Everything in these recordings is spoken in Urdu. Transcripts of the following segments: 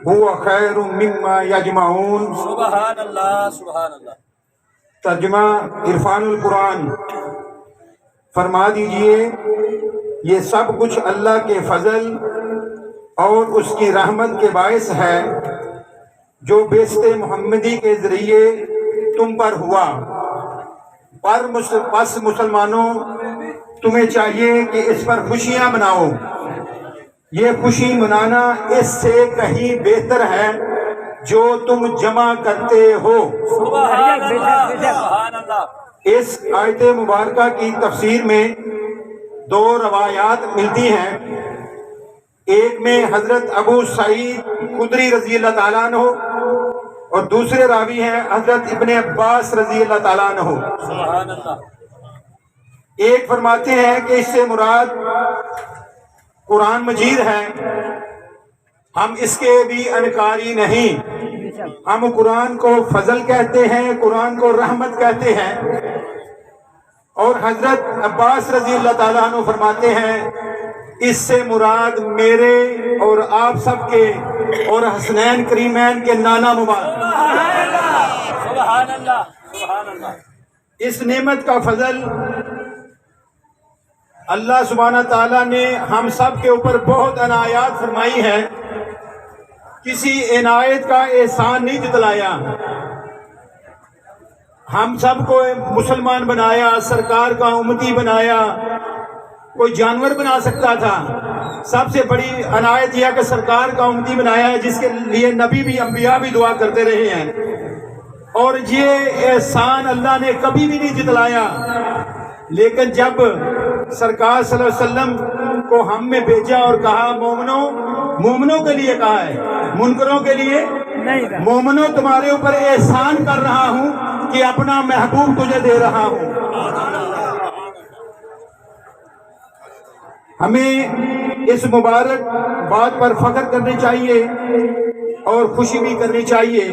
هو خیر مما یجمعون۔ سبحان اللہ سبحان اللہ۔ ترجمہ عرفان القرآن۔ فرما دیجئے یہ سب کچھ اللہ کے فضل اور اس کی رحمت کے باعث ہے جو بعثت محمدی کے ذریعے تم پر ہوا۔ پس مسلمانوں تمہیں چاہیے کہ اس پر خوشیاں مناؤ۔ یہ خوشی منانا اس سے کہیں بہتر ہے جو تم جمع کرتے ہو۔ سبحان اللہ سبحان اللہ۔ اس آیت مبارکہ کی تفسیر میں دو روایات ملتی ہیں۔ ایک میں حضرت ابو سعید خدری رضی اللہ تعالیٰ عنہ اور دوسرے راوی ہیں حضرت ابن عباس رضی اللہ تعالیٰ عنہ۔ سبحان اللہ۔ ایک فرماتے ہیں کہ اس سے مراد قرآن مجید ہے، ہم اس کے بھی انکاری نہیں، ہم قرآن کو فضل کہتے ہیں، قرآن کو رحمت کہتے ہیں۔ اور حضرت عباس رضی اللہ تعالیٰ عنہ فرماتے ہیں اس سے مراد میرے اور آپ سب کے اور حسنین کریمین کے نانا مبارک۔ سبحان اللہ سبحان اللہ۔ اس نعمت کا فضل اللہ سبحانہ تعالیٰ نے ہم سب کے اوپر بہت عنایات فرمائی ہے، کسی عنایت کا احسان نہیں جتلایا۔ ہم سب کو مسلمان بنایا، سرکار کا امتی بنایا، کوئی جانور بنا سکتا تھا۔ سب سے بڑی عنایت یہ کہ سرکار کا امتی بنایا ہے، جس کے لیے نبی بھی انبیاء بھی دعا کرتے رہے ہیں، اور یہ احسان اللہ نے کبھی بھی نہیں جتلایا۔ لیکن جب سرکار صلی اللہ علیہ وسلم کو ہم میں بھیجا اور کہا مومنوں کے لیے کہا ہے، منکروں کے لیے نہیں، مومنوں تمہارے اوپر احسان کر رہا ہوں کہ اپنا محبوب تجھے دے رہا ہوں۔ ہمیں اس مبارک بات پر فخر کرنی چاہیے اور خوشی بھی کرنی چاہیے۔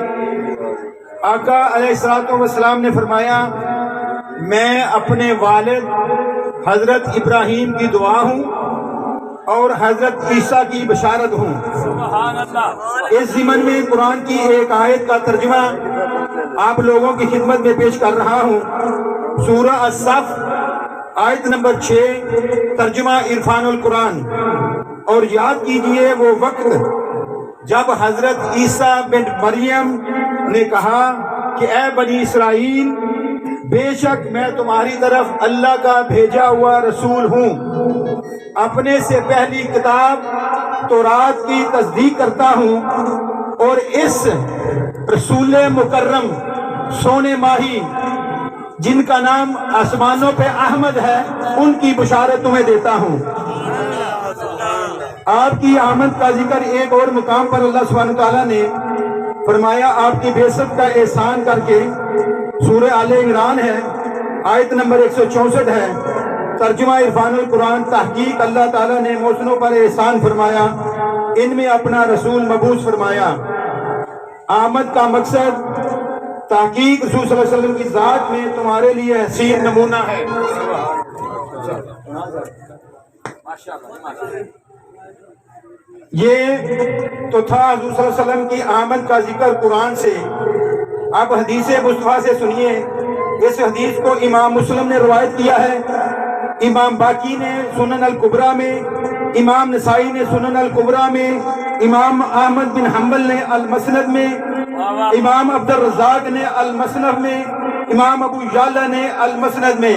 آقا علیہ الصلوۃ والسلام نے فرمایا میں اپنے والد حضرت ابراہیم کی دعا ہوں اور حضرت عیسیٰ کی بشارت ہوں۔ سبحان اللہ۔ اس ضمن میں قرآن کی ایک آیت کا ترجمہ آپ لوگوں کی خدمت میں پیش کر رہا ہوں۔ سورہ الصف آیت نمبر 6، ترجمہ عرفان القرآن۔ اور یاد کیجئے وہ وقت جب حضرت عیسیٰ بن مریم نے کہا کہ اے بنی اسرائیل، بے شک میں تمہاری طرف اللہ کا بھیجا ہوا رسول ہوں، اپنے سے پہلی کتاب تورات کی تصدیق کرتا ہوں، اور اس رسول مکرم سونے ماہی جن کا نام آسمانوں پہ احمد ہے ان کی بشارت تمہیں دیتا ہوں۔ آپ کی آمد کا ذکر ایک اور مقام پر اللہ سبحانہ تعالیٰ نے فرمایا آپ کی بعثت کا احسان کر کے، سورہ آل عمران ہے، آیت نمبر 164 ہے، ترجمہ عرفان القرآن۔ تحقیق اللہ تعالیٰ نے محسنوں پر احسان فرمایا، ان میں اپنا رسول مبعوث فرمایا۔ آمد کا مقصد تحقیق رسول صلی اللہ علیہ وسلم کی ذات میں تمہارے لیے حسین نمونہ ہے۔ یہ تو تھا حضور صلی اللہ علیہ وسلم کی آمد کا ذکر قرآن سے۔ اب حدیث مصطفیٰ سے سنیے۔ اس حدیث کو امام مسلم نے روایت کیا ہے، امام باقی نے سنن الکبریٰ میں، امام نسائی نے سنن الکبریٰ میں، امام احمد بن حنبل نے المسند میں، امام عبد الرزاق نے المصنف میں، امام ابو یعلا نے المسند میں۔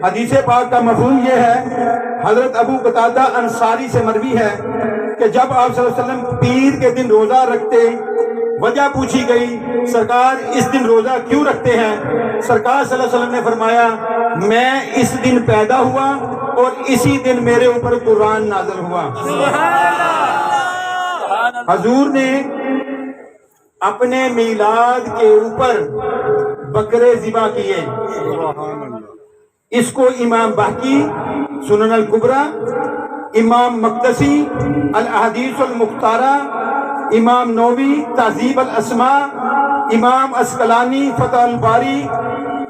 حدیث پاک کا مفہوم یہ ہے، حضرت ابو قتادہ انصاری سے مروی ہے کہ جب آپ صلی اللہ علیہ وسلم پیر کے دن روزہ رکھتے، وجہ پوچھی گئی سرکار اس دن روزہ کیوں رکھتے ہیں؟ سرکار صلی اللہ علیہ وسلم نے فرمایا میں اس دن پیدا ہوا اور اسی دن میرے اوپر قرآن نازل ہوا۔ حضور نے اپنے میلاد کے اوپر بکرے ذبح کیے۔ اس کو امام باقی سنن الکبریٰ، امام مقدسی الاحادیث المختارہ، امام نووی تہذیب الاسماء، امام اسقلانی فتح الباری،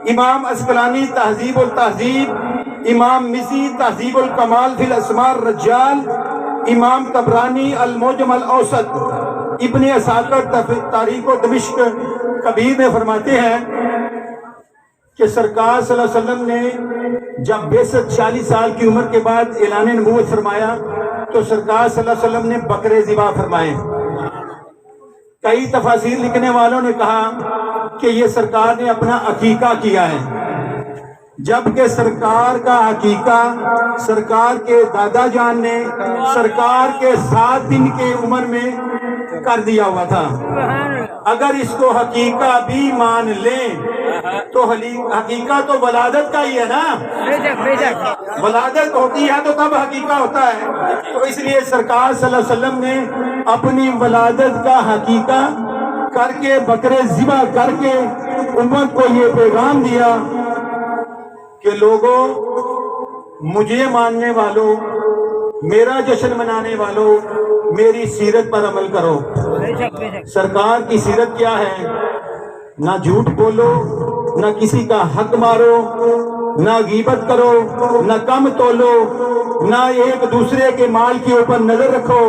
امام اسقلانی تہذیب التہذیب، امام مزی تہذیب الکمال فی الاسماء الرجال، امام طبرانی المعجم الاوسط، ابن اساکر تاریخ و دمشق کبیر میں فرماتے ہیں کہ سرکار صلی اللہ علیہ وسلم نے جب 42 سال کی عمر کے بعد اعلان نبوت فرمایا تو سرکار صلی اللہ علیہ وسلم نے بکرے ذبح فرمائے۔ کئی تفاسیر لکھنے والوں نے کہا کہ یہ سرکار نے اپنا عقیقہ کیا ہے، جبکہ سرکار کا عقیقہ سرکار کے دادا جان نے سرکار کے 7 دن کے عمر میں کر دیا ہوا تھا۔ اگر اس کو حقیقہ بھی مان لیں تو حقیقہ تو ولادت کا ہی ہے نا، ولادت ہوتی ہے تو تب حقیقہ ہوتا ہے۔ تو اس لیے سرکار صلی اللہ علیہ وسلم نے اپنی ولادت کا حقیقہ کر کے بکرے ذبح کر کے امت کو یہ پیغام دیا کہ لوگوں، مجھے ماننے والوں، میرا جشن منانے والوں، میری سیرت پر عمل کرو۔ سرکار کی سیرت کیا ہے؟ نہ جھوٹ بولو، نہ کسی کا حق مارو، نہ غیبت کرو، نہ کم تولو، نہ ایک دوسرے کے مال کے اوپر نظر رکھو،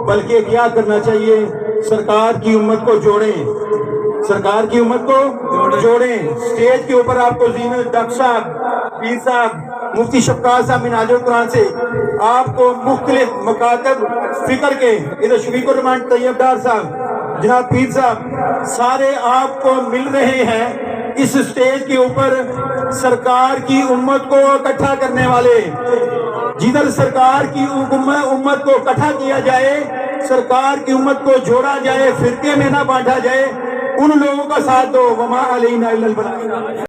بلکہ کیا کرنا چاہیے؟ سرکار کی امت کو جوڑیں، سرکار کی امت کو جوڑیں۔ سٹیج کے اوپر آپ کو زینت ڈاکٹر صاحب، پیر صاحب، مفتی شفقات صاحب منہاج القرآن سے آپ کو مختلف مکاتب فکر کے، ادھر شفیق الرحمان طیب ڈار صاحب، جناب پیر صاحب، سارے آپ کو مل رہے ہیں اس سٹیج کے اوپر سرکار کی امت کو اکٹھا کرنے والے۔ جدھر سرکار کی امت کو اکٹھا کیا جائے، سرکار کی امت کو جوڑا جائے، فرقے میں نہ بانٹا جائے، ان لوگوں کا ساتھ دو۔ وما علینا الا البلاغ۔